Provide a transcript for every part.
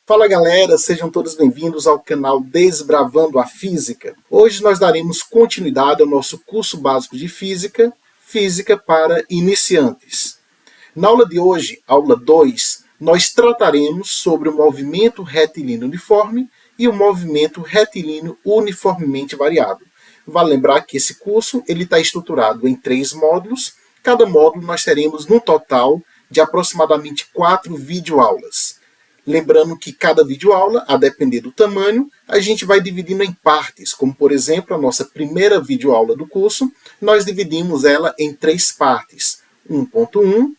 Fala galera, sejam todos bem-vindos ao canal Desbravando a Física. Hoje nós daremos continuidade ao nosso curso básico de Física, Física para Iniciantes. Na aula de hoje, aula 2, nós trataremos sobre o movimento retilíneo uniforme e o movimento retilíneo uniformemente variado. Vale lembrar que esse curso está estruturado em 3 módulos. Cada módulo nós teremos no total de aproximadamente 4 videoaulas. Lembrando que cada videoaula, a depender do tamanho, a gente vai dividindo em partes, como por exemplo a nossa primeira videoaula do curso, nós dividimos ela em 3 partes, 1.1,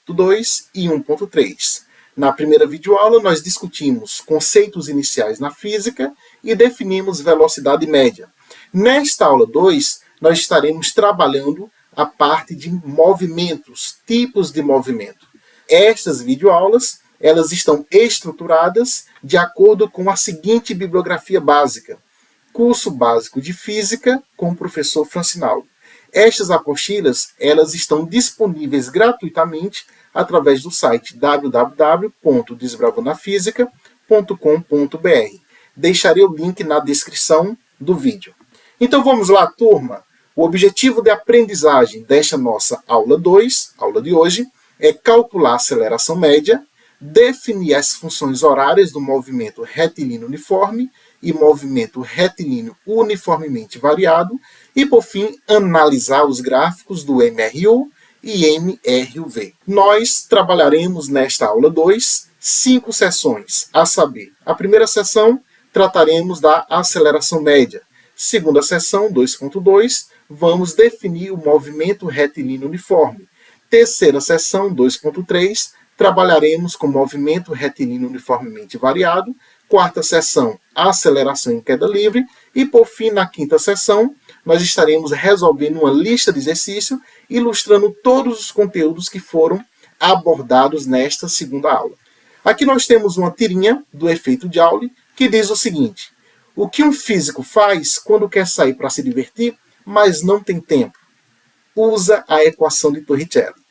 1.2 e 1.3. Na primeira videoaula nós discutimos conceitos iniciais na física e definimos velocidade média. Nesta aula 2, nós estaremos trabalhando a parte de movimentos, tipos de movimento. Estas videoaulas elas estão estruturadas de acordo com a seguinte bibliografia básica. Curso Básico de Física com o professor Francinaldo. Estas apostilas elas estão disponíveis gratuitamente através do site www.desbravandafisica.com.br. Deixarei o link na descrição do vídeo. Então vamos lá, turma. O objetivo de aprendizagem desta nossa aula 2, aula de hoje, é calcular a aceleração média, definir as funções horárias do movimento retilíneo uniforme e movimento retilíneo uniformemente variado e, por fim, analisar os gráficos do MRU e MRUV. Nós trabalharemos nesta aula 2 5 sessões, a saber, a primeira sessão trataremos da aceleração média. Segunda sessão, 2.2, vamos definir o movimento retilíneo uniforme. Terceira sessão, 2.3, trabalharemos com movimento retilíneo uniformemente variado. Quarta sessão, aceleração em queda livre. E, por fim, na quinta sessão, nós estaremos resolvendo uma lista de exercícios, ilustrando todos os conteúdos que foram abordados nesta segunda aula. Aqui nós temos uma tirinha do efeito Joule, que diz o seguinte: o que um físico faz quando quer sair para se divertir, mas não tem tempo? Usa a equação de Torricelli.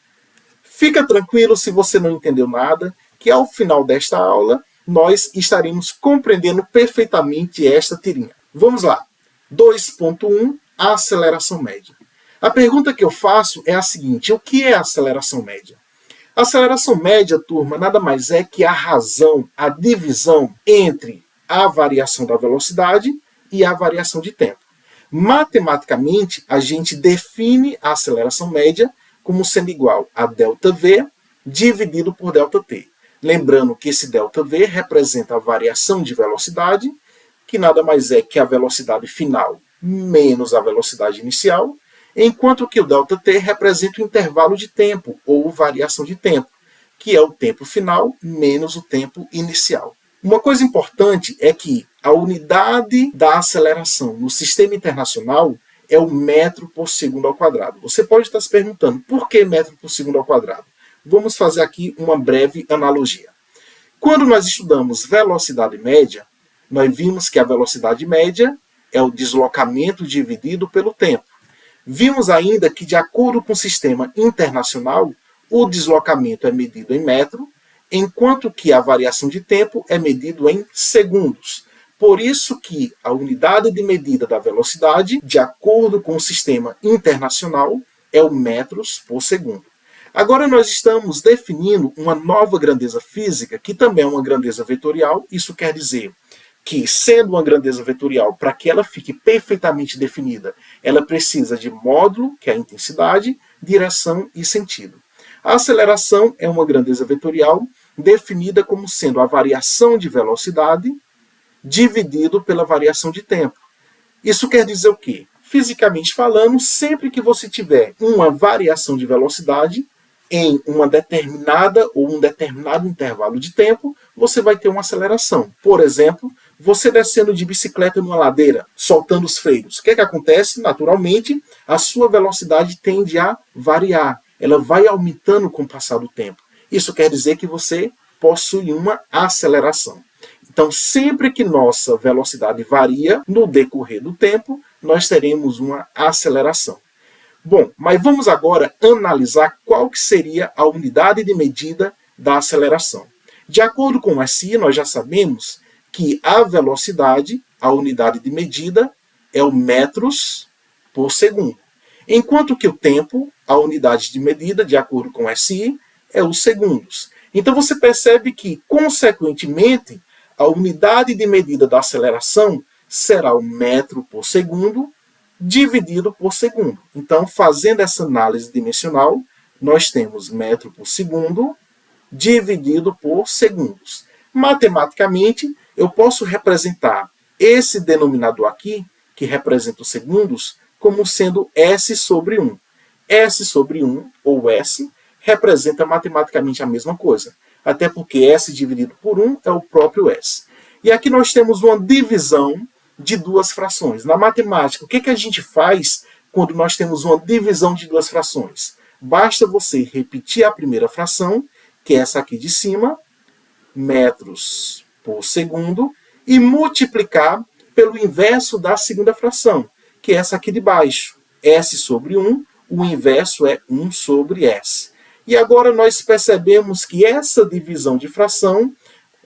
Fica tranquilo se você não entendeu nada, que ao final desta aula nós estaremos compreendendo perfeitamente esta tirinha. Vamos lá. 2.1, a aceleração média. A pergunta que eu faço é a seguinte: o que é a aceleração média? A aceleração média, turma, nada mais é que a razão, a divisão entre a variação da velocidade e a variação de tempo. Matematicamente, a gente define a aceleração média como sendo igual a ΔV dividido por ΔT. Lembrando que esse ΔV representa a variação de velocidade, que nada mais é que a velocidade final menos a velocidade inicial, enquanto que o ΔT representa o intervalo de tempo, ou variação de tempo, que é o tempo final menos o tempo inicial. Uma coisa importante é que a unidade da aceleração no sistema internacional é o metro por segundo ao quadrado. Você pode estar se perguntando, por que metro por segundo ao quadrado? Vamos fazer aqui uma breve analogia. Quando nós estudamos velocidade média, nós vimos que a velocidade média é o deslocamento dividido pelo tempo. Vimos ainda que, de acordo com o sistema internacional, o deslocamento é medido em metro, enquanto que a variação de tempo é medido em segundos. Por isso que a unidade de medida da velocidade, de acordo com o sistema internacional, é o metros por segundo. Agora nós estamos definindo uma nova grandeza física, que também é uma grandeza vetorial. Isso quer dizer que, sendo uma grandeza vetorial, para que ela fique perfeitamente definida, ela precisa de módulo, que é a intensidade, direção e sentido. A aceleração é uma grandeza vetorial definida como sendo a variação de velocidade dividido pela variação de tempo. Isso quer dizer o quê? Fisicamente falando, sempre que você tiver uma variação de velocidade em uma determinada ou um determinado intervalo de tempo, você vai ter uma aceleração. Por exemplo, você descendo de bicicleta numa ladeira, soltando os freios. O que acontece? Naturalmente, a sua velocidade tende a variar. Ela vai aumentando com o passar do tempo. Isso quer dizer que você possui uma aceleração. Então, sempre que nossa velocidade varia no decorrer do tempo, nós teremos uma aceleração. Bom, mas vamos agora analisar qual que seria a unidade de medida da aceleração. De acordo com o SI, nós já sabemos que a velocidade, a unidade de medida, é o metros por segundo. Enquanto que o tempo, a unidade de medida, de acordo com o SI, é os segundos. Então você percebe que, consequentemente, a unidade de medida da aceleração será o metro por segundo dividido por segundo. Então, fazendo essa análise dimensional, nós temos metro por segundo dividido por segundos. Matematicamente, eu posso representar esse denominador aqui, que representa os segundos, como sendo S sobre 1. S sobre 1, ou S, representa matematicamente a mesma coisa. Até porque S dividido por 1 é o próprio S. E aqui nós temos uma divisão de duas frações. Na matemática, o que a gente faz quando nós temos uma divisão de duas frações? Basta você repetir a primeira fração, que é essa aqui de cima, metros por segundo, e multiplicar pelo inverso da segunda fração, que é essa aqui de baixo. S sobre 1, o inverso é 1 sobre S. E agora nós percebemos que essa divisão de fração,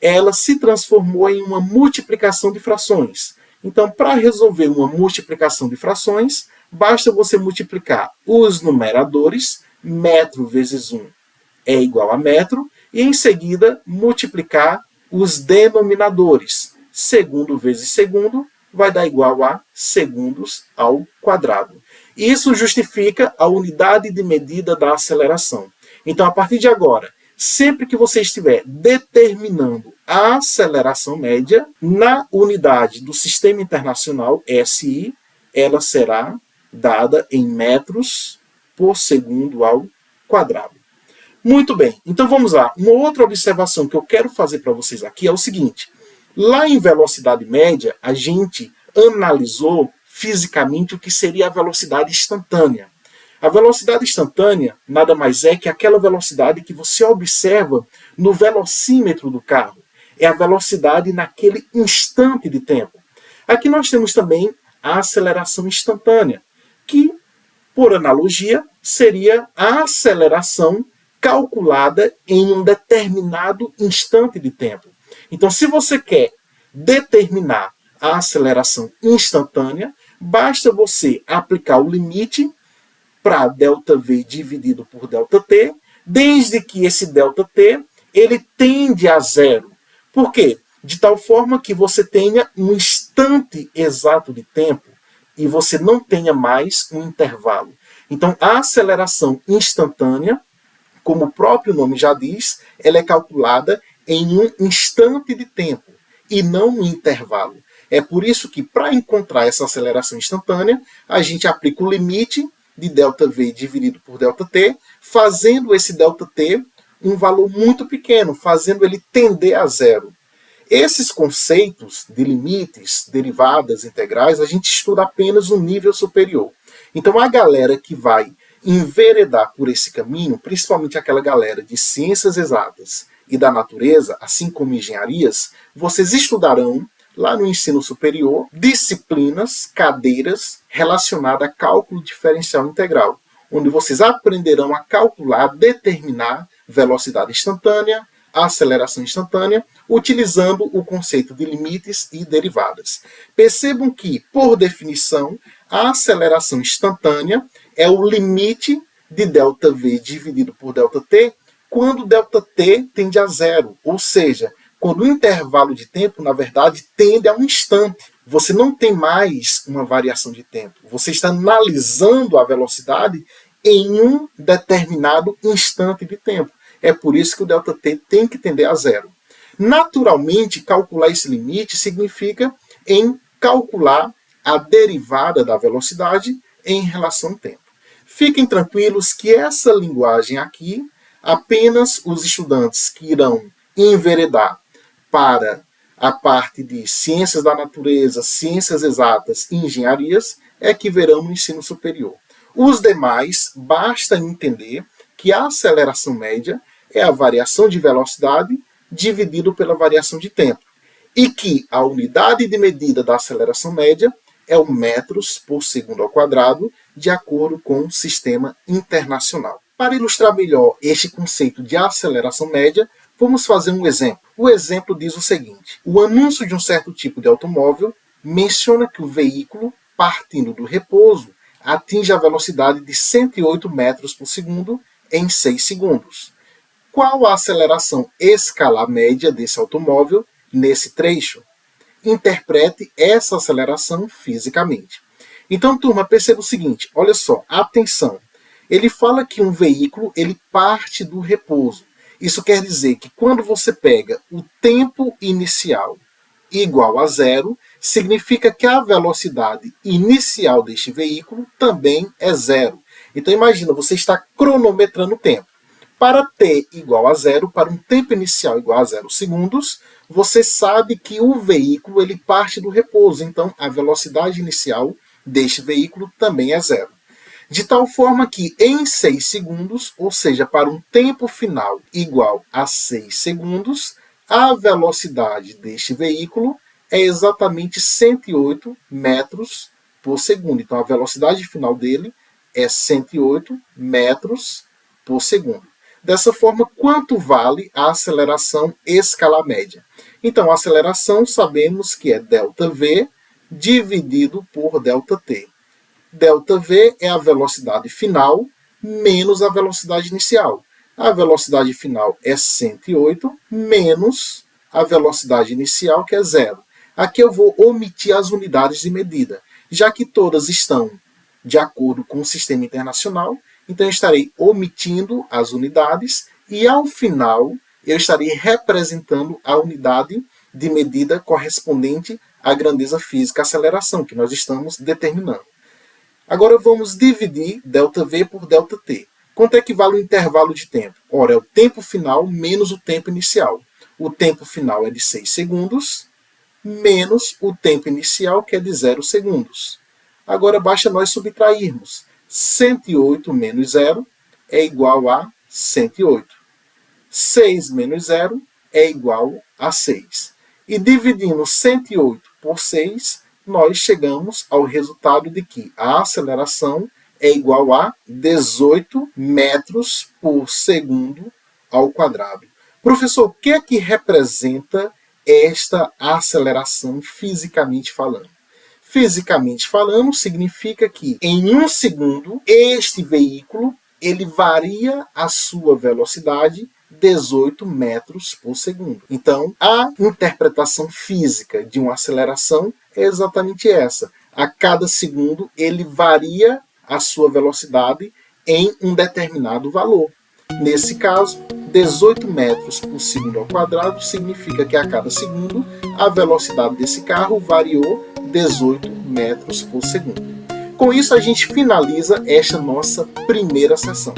ela se transformou em uma multiplicação de frações. Então, para resolver uma multiplicação de frações, basta você multiplicar os numeradores, metro vezes 1 é igual a metro, e em seguida multiplicar os denominadores. Segundo vezes segundo vai dar igual a segundos ao quadrado. Isso justifica a unidade de medida da aceleração. Então, a partir de agora, sempre que você estiver determinando a aceleração média, na unidade do Sistema Internacional, SI, ela será dada em metros por segundo ao quadrado. Muito bem, então vamos lá. Uma outra observação que eu quero fazer para vocês aqui é o seguinte. Lá em velocidade média, a gente analisou fisicamente o que seria a velocidade instantânea. A velocidade instantânea nada mais é que aquela velocidade que você observa no velocímetro do carro. É a velocidade naquele instante de tempo. Aqui nós temos também a aceleração instantânea, que, por analogia, seria a aceleração calculada em um determinado instante de tempo. Então, se você quer determinar a aceleração instantânea, basta você aplicar o limite para ΔV dividido por ΔT, desde que esse ΔT ele tende a zero. Por quê? De tal forma que você tenha um instante exato de tempo e você não tenha mais um intervalo. Então, a aceleração instantânea, como o próprio nome já diz, ela é calculada em um instante de tempo e não um intervalo. É por isso que, para encontrar essa aceleração instantânea, a gente aplica o limite de ΔV dividido por ΔT, fazendo esse ΔT um valor muito pequeno, fazendo ele tender a zero. Esses conceitos de limites, derivadas, integrais, a gente estuda apenas no nível superior. Então, a galera que vai enveredar por esse caminho, principalmente aquela galera de ciências exatas e da natureza, assim como engenharias, vocês estudarão lá no ensino superior disciplinas, cadeiras relacionadas a cálculo diferencial integral, onde vocês aprenderão a calcular, determinar velocidade instantânea, aceleração instantânea, utilizando o conceito de limites e derivadas. Percebam que, por definição, a aceleração instantânea é o limite de ΔV dividido por ΔT quando ΔT tende a zero, ou seja, quando o intervalo de tempo, na verdade, tende a um instante. Você não tem mais uma variação de tempo. Você está analisando a velocidade em um determinado instante de tempo. É por isso que o ΔT tem que tender a zero. Naturalmente, calcular esse limite significa em calcular a derivada da velocidade em relação ao tempo. Fiquem tranquilos que essa linguagem aqui, apenas os estudantes que irão enveredar para a parte de ciências da natureza, ciências exatas e engenharias, é que verão no ensino superior. Os demais, basta entender que a aceleração média é a variação de velocidade dividido pela variação de tempo, e que a unidade de medida da aceleração média é o metros por segundo ao quadrado, de acordo com o sistema internacional. Para ilustrar melhor este conceito de aceleração média, Vamos fazer um exemplo. O exemplo diz o seguinte: o anúncio de um certo tipo de automóvel menciona que o veículo, partindo do repouso, atinge a velocidade de 108 metros por segundo em 6 segundos. Qual a aceleração escalar média desse automóvel nesse trecho? Interprete essa aceleração fisicamente. Então, turma, perceba o seguinte, olha só, atenção. Ele fala que um veículo ele parte do repouso. Isso quer dizer que quando você pega o tempo inicial igual a zero, significa que a velocidade inicial deste veículo também é zero. Então imagina, você está cronometrando o tempo. Para t igual a zero, para um tempo inicial igual a 0 segundos, você sabe que o veículo ele parte do repouso. Então a velocidade inicial deste veículo também é zero. De tal forma que em 6 segundos, ou seja, para um tempo final igual a 6 segundos, a velocidade deste veículo é exatamente 108 metros por segundo. Então, a velocidade final dele é 108 metros por segundo. Dessa forma, quanto vale a aceleração escalar média? Então, a aceleração sabemos que é ΔV dividido por ΔT. ΔV é a velocidade final menos a velocidade inicial. A velocidade final é 108 menos a velocidade inicial, que é 0. Aqui eu vou omitir as unidades de medida, já que todas estão de acordo com o sistema internacional, então eu estarei omitindo as unidades e ao final eu estarei representando a unidade de medida correspondente à grandeza física, a aceleração que nós estamos determinando. Agora vamos dividir ΔV por ΔT. Quanto é que vale o intervalo de tempo? Ora, é o tempo final menos o tempo inicial. O tempo final é de 6 segundos, menos o tempo inicial, que é de 0 segundos. Agora basta nós subtrairmos. 108 menos 0 é igual a 108. 6 menos 0 é igual a 6. E dividindo 108 por 6, nós chegamos ao resultado de que a aceleração é igual a 18 metros por segundo ao quadrado. Professor, o que é que representa esta aceleração fisicamente falando? Fisicamente falando, significa que em 1 segundo, este veículo ele varia a sua velocidade 18 metros por segundo. Então, a interpretação física de uma aceleração é exatamente essa. A cada segundo, ele varia a sua velocidade em um determinado valor. Nesse caso, 18 metros por segundo ao quadrado significa que a cada segundo a velocidade desse carro variou 18 metros por segundo. Com isso, a gente finaliza esta nossa primeira sessão.